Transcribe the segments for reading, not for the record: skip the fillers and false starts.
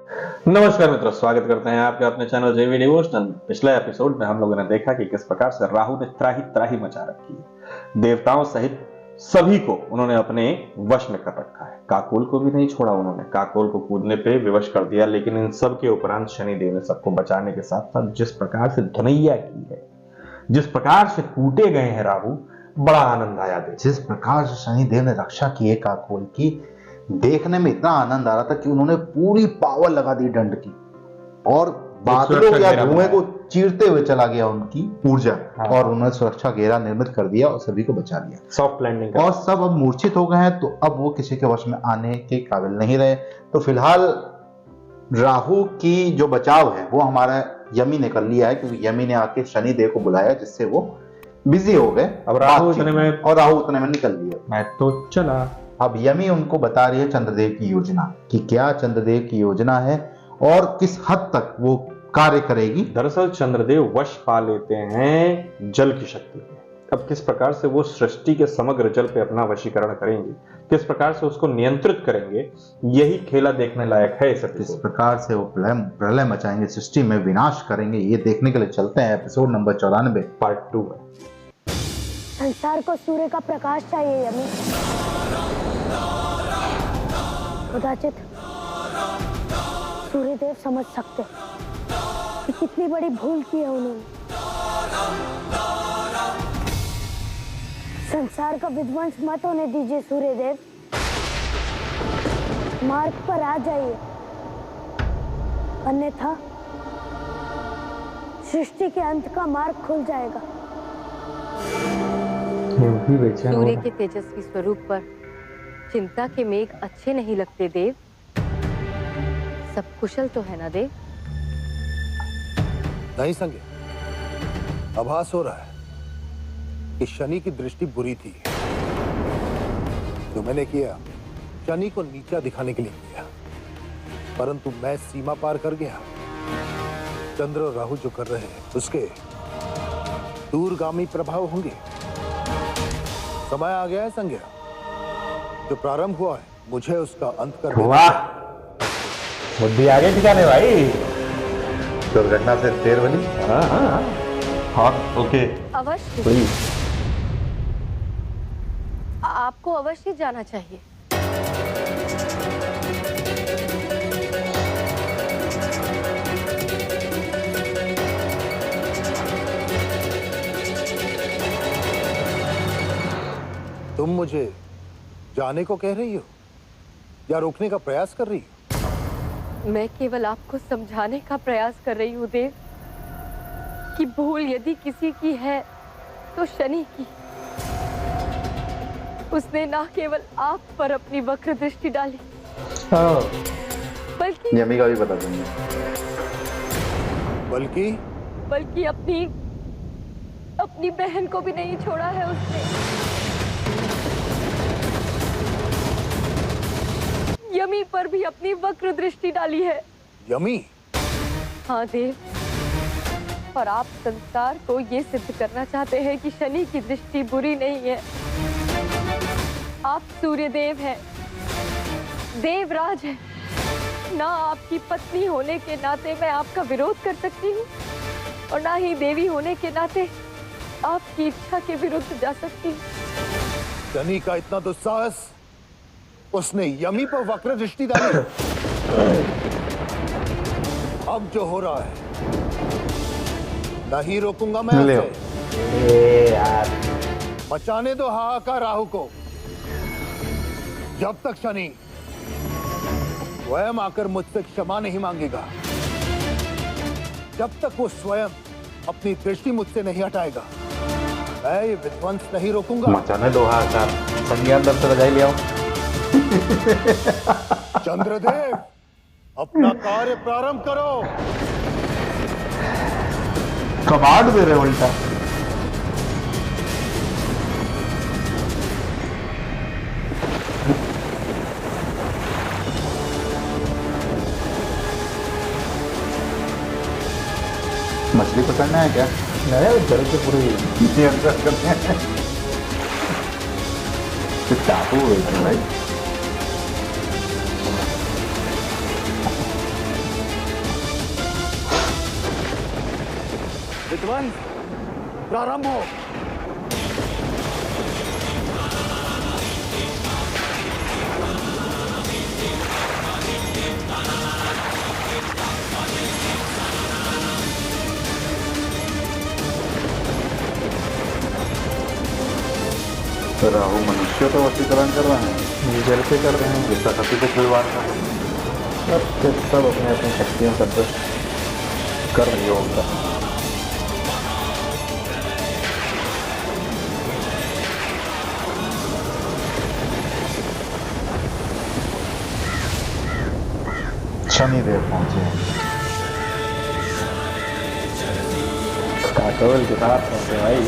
नमस्कार मित्रों, स्वागत करते हैं आपके अपने चैनल जेवी डिवोशनल। पिछले एपिसोड में हम लोगों ने देखा कि किस प्रकार से राहु ने त्राही त्राही मचा रखी है। देवताओं सहित सभी को उन्होंने अपने वश में कर रखा है। काकोल को भी नहीं छोड़ा उन्होंने, काकोल को कूदने पे विवश कर दिया। लेकिन इन सब के उपरांत शनिदेव ने सबको बचाने के साथ साथ जिस प्रकार से धनैया की है, जिस प्रकार से कूटे गए हैं राहु, बड़ा आनंद आया। जिस प्रकार से शनिदेव ने रक्षा की है काकोल की, देखने में इतना आनंद आ रहा था कि उन्होंने पूरी पावर लगा दी दंड की और बादलों या धुएं को चीरते हुए चला गया उनकी ऊर्जा। हाँ। और उन्होंने सुरक्षा घेरा निर्मित कर दिया और सभी को बचा लिया, सॉफ्ट लैंडिंग। और सब अब मूर्छित हो गए हैं, तो अब वो किसी के वश में आने के काबिल नहीं रहे। तो फिलहाल राहु की जो बचाव है वो हमारा यमी ने कर लिया है, क्योंकि यमी ने आके शनिदेव को बुलाया, जिससे वो बिजी हो गए। अब राहु उतने में निकल लिया। मैं तो चला। अब यमी उनको बता रही है चंद्रदेव की योजना, कि क्या चंद्रदेव की योजना है और किस हद तक वो कार्य करेगी। दरअसल चंद्रदेव वश पा लेते हैं जल की शक्ति पे। अब किस प्रकार से वो सृष्टि के समग्र जल पे अपना वशीकरण करेंगे, किस प्रकार से उसको नियंत्रित करेंगे, यही खेला देखने लायक है। किस प्रकार से वो प्रलय मचाएंगे, सृष्टि में विनाश करेंगे, ये देखने के लिए चलते हैं एपिसोड नंबर 94 पार्ट 2 में। संसार को सूर्य का प्रकाश चाहिए यमी। कदाचित सूर्यदेव समझ सकते कि कितनी बड़ी भूल की है उन्होंने। संसार का विध्वंस मत होने दीजिए सूर्यदेव, मार्ग पर आ जाइए, अन्यथा सृष्टि के अंत का मार्ग खुल जाएगा। सूर्य के तेजस्वी स्वरूप पर चिंता के मेघ अच्छे नहीं लगते देव। सब कुशल तो है ना देव? नहीं संगे, आभास हो रहा है कि शनि की दृष्टि बुरी थी। जो मैंने किया शनि को नीचा दिखाने के लिए किया, परंतु मैं सीमा पार कर गया। चंद्र और राहु जो कर रहे हैं उसके दूरगामी प्रभाव होंगे। समय आ गया है संज्ञा, जो प्रारंभ हुआ है मुझे उसका अंत कर देना। वाह, बुद्धि आ गई ठिकाने भाई। दुर्घटना से देर बनी। हाँ, ओके। अवश्य आपको अवश्य जाना चाहिए। तुम मुझे जाने को कह रही हो या रोकने का प्रयास कर रही हो? मैं केवल आपको समझाने का प्रयास कर रही हूँ देव, कि भूल यदि किसी की है तो शनि की। उसने ना केवल आप पर अपनी वक्र दृष्टि डाली, बल्कि यमी का भी बता दूंगी, बल्कि अपनी बहन को भी नहीं छोड़ा है उसने। यमी पर भी अपनी वक्र दृष्टि डाली है। यमी? हाँ देव, और आप संसार को ये सिद्ध करना चाहते हैं कि शनि की दृष्टि बुरी नहीं है। आप सूर्यदेव हैं, देवराज हैं। ना आपकी पत्नी होने के नाते मैं आपका विरोध कर सकती हूँ, और ना ही देवी होने के नाते आपकी इच्छा के विरुद्ध जा सकती हूँ। शनि का इतना दुस्साहस, उसने यमी पर वक्र दृष्टि डाली। अब जो हो रहा है नहीं रोकूंगा मैं उसे। मचाने दो हाहाकार राहु को, जब तक शनि स्वयं आकर मुझसे क्षमा नहीं मांगेगा, जब तक वो स्वयं अपनी दृष्टि मुझसे नहीं हटाएगा, मैं ये विध्वंस नहीं रोकूंगा। मचाने दो हाहाकार। संज्ञान दर से रजाई ले आओ। चंद्रदेव, अपना कार्य प्रारंभ करो। कमांड दे रहे उल्टा। मछली पकड़ना है क्या? नहीं, जल के पूरे नियंत्रण करते हैं। टापू है भाई। विध्वंस प्रारंभ हो। तो राहु मनुष्य तो वशीकरण कर रहे हैं, जल से कर रहे हैं, जिसका शक्ति को खिलवाड़ कर रहे हैं, सब अपने अपनी शक्तियों का कर रही होगा। शनिदेव पहुंचे हैं, काटोल के साथ पहुंचे भाई।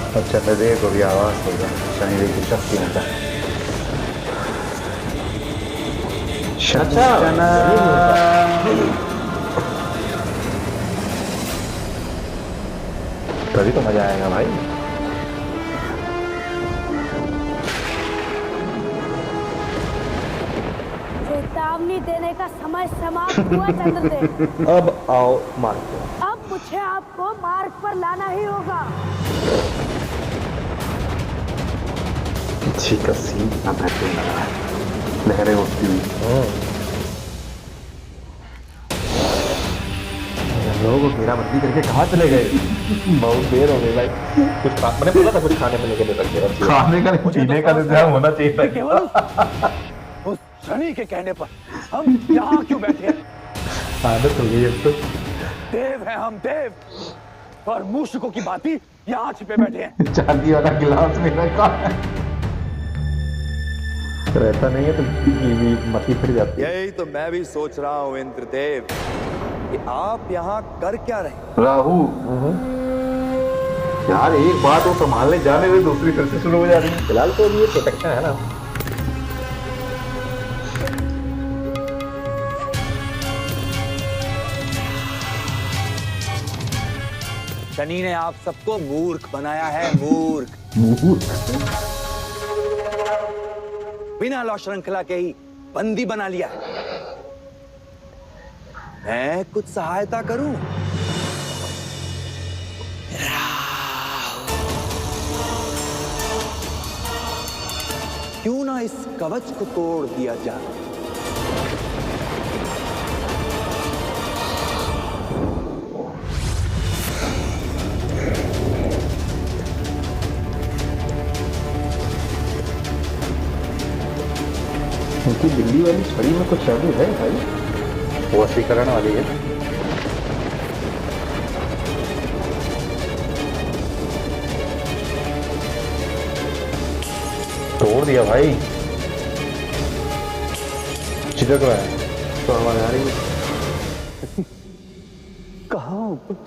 अब चंद्रदेव को भी आवाज होगा शनिदेव की शक्ति होगा। तभी तो मजा आएगा भाई। चेतावनी देने का समय समाप्त हुआ चंद्रदेव। अब आओ मार्ग पर। अब मुझे आपको मार्ग पर लाना ही होगा। पीछे का सीन ना बेहतरीन लग रहा है, लहरें उठती हुई। लोगों को घेराबंदी करके कहाँ चले गए? बहुत देर हो गई भाई। कुछ मैंने बोला था कुछ खाने पीने के लिए रख खाने का नहीं, पीने का इंतजाम होना चाहिए था। केवल उस शनि के कहने पर हम यहाँ क्यों बैठे हैं? आदत हो गई अब तो। देव हैं हम, देव, और मूषकों की भांति यहाँ छिपे बैठे हैं। चांदी वाला गिलास में रखा है, रहता नहीं है तो मती फिर जाती है। यही तो मैं भी सोच रहा हूँ इंद्रदेव कि आप यहाँ कर क्या रहे? राहु यार एक बात वो संभालने जाने में दूसरी तरफ से शुरू हो जा रही है। फिलहाल तो ये प्रोटेक्शन है ना। शनि ने आप सबको मूर्ख बनाया है, मूर्ख। बिना लौ श्रृंखला के ही बंदी बना लिया है। मैं कुछ सहायता करूं? क्यों ना इस कवच को तोड़ दिया जाए? उनकी दिल्ली वाली छड़ी में कुछ जादू है भाई। वो वशीकरण वाली है। तोड़ दिया भाई, चिपक रहा है तो आवाज आ रही है। कहाँ बुद्ध?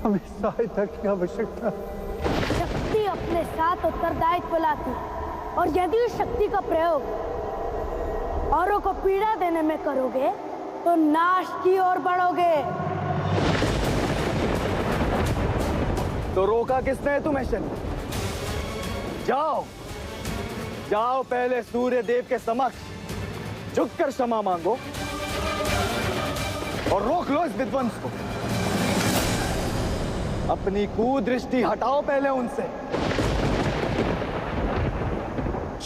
हमें सहायता की आवश्यकता। शक्ति अपने साथ उत्तरदायित्व लाती, और यदि उस शक्ति का प्रयोग औरों को पीड़ा देने में करोगे तो नाश की ओर बढ़ोगे। तो रोका किसने तुम्हें शनि? जाओ जाओ, पहले सूर्य देव के समक्ष झुककर क्षमा मांगो और रोक लो इस विध्वंस को। अपनी कुदृष्टि हटाओ पहले उनसे।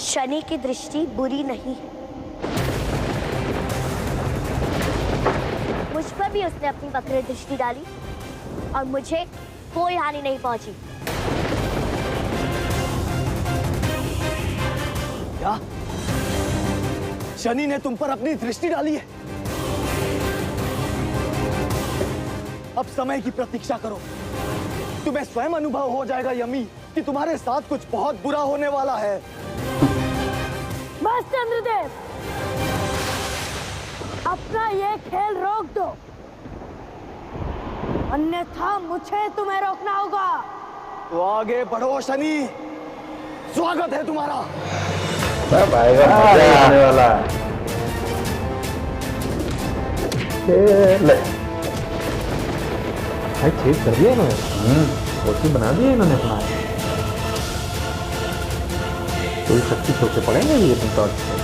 शनि की दृष्टि बुरी नहीं है। मुझ पर भी उसने अपनी वक्र दृष्टि डाली और मुझे कोई हानि नहीं पहुंची। क्या शनि ने तुम पर अपनी दृष्टि डाली है? अब समय की प्रतीक्षा करो। तुम्हें स्वयं अनुभव हो जाएगा यमी कि तुम्हारे साथ कुछ बहुत बुरा होने वाला है। बस चंद्रदेव, अपना ये खेल रोक दो, अन्यथा मुझे तुम्हें रोकना होगा। तो आगे बढ़ो शनि, स्वागत है तुम्हारा। सब आएगा, मजा आने वाला है। ले भाई छेद कर दिया इन्होंने, कोठी बना दिया इन्होंने अपना। कोई शक्ति छोटे पड़ेंगे ये टॉर्च से।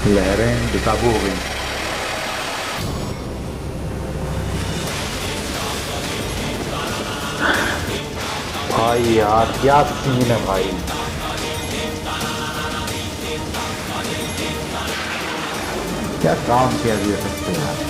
लहरें बेकाबू हो गई। भाई यार क्या सीन है भाई। क्या काम किया VFX पे यार।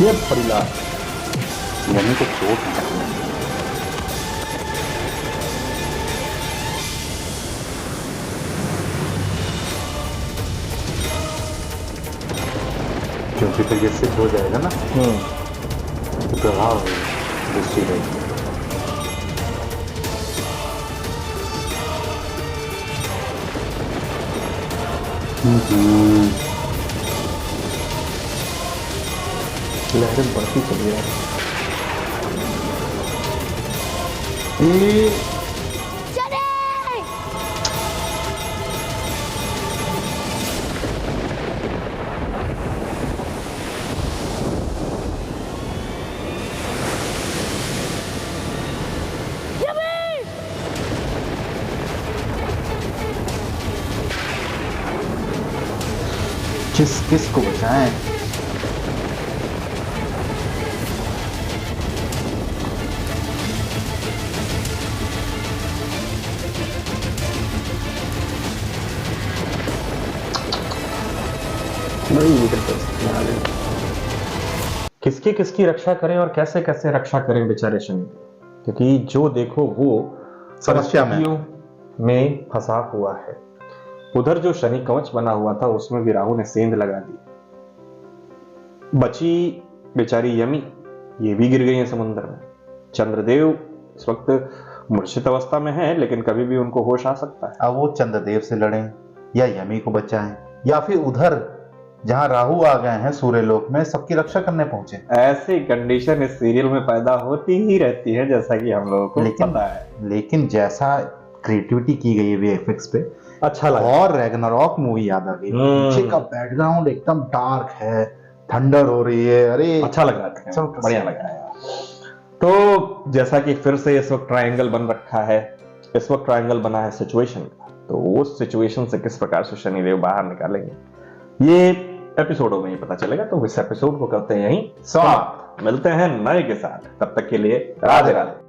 ये पड़ीला यानी को चोट नहीं लगनी। क्योंकि फिर ये सिद्ध हो जाएगा ना तो प्रभाव दृष्टि रहेगी। लहरें बढ़ती चली है। चले किस को बचाएं। किसकी किसकी रक्षा करें और कैसे कैसे रक्षा करें बेचारे शनि, क्योंकि जो देखो वो समस्या में फंसा हुआ है। उधर जो शनि कवच बना हुआ था उसमें भी राहु ने सेंध लगा दी। बची बेचारी यमी, ये भी गिर गई है समुद्र में। चंद्रदेव इस वक्त मूर्छित अवस्था में है, लेकिन कभी भी उनको होश आ सकता है। अब वो चंद्रदेव से लड़ें या यमी को बचाएं या फिर उधर जहां राहु आ गए हैं सूर्यलोक में सबकी रक्षा करने पहुंचे। ऐसी कंडीशन इस सीरियल में पैदा होती ही रहती है, जैसा कि हम लोगों को पता है। लेकिन जैसा क्रिएटिविटी की गई है VFX पे अच्छा लगा। और रैग्नारॉक मूवी याद आ गई। पीछे का बैकग्राउंड एकदम डार्क है, थंडर हो रही है। अरे अच्छा लगा, बढ़िया लगा यार। तो जैसा कि फिर से इस वक्त ट्रायंगल बन रखा है, इस वक्त ट्रायंगल बना है सिचुएशन का, तो उस सिचुएशन से किस प्रकार से शनिदेव बाहर निकालेंगे ये एपिसोडों में ही पता चलेगा। तो इस एपिसोड को करते हैं यहीं समाप्त। मिलते हैं नए के साथ, तब तक के लिए राधे राधे।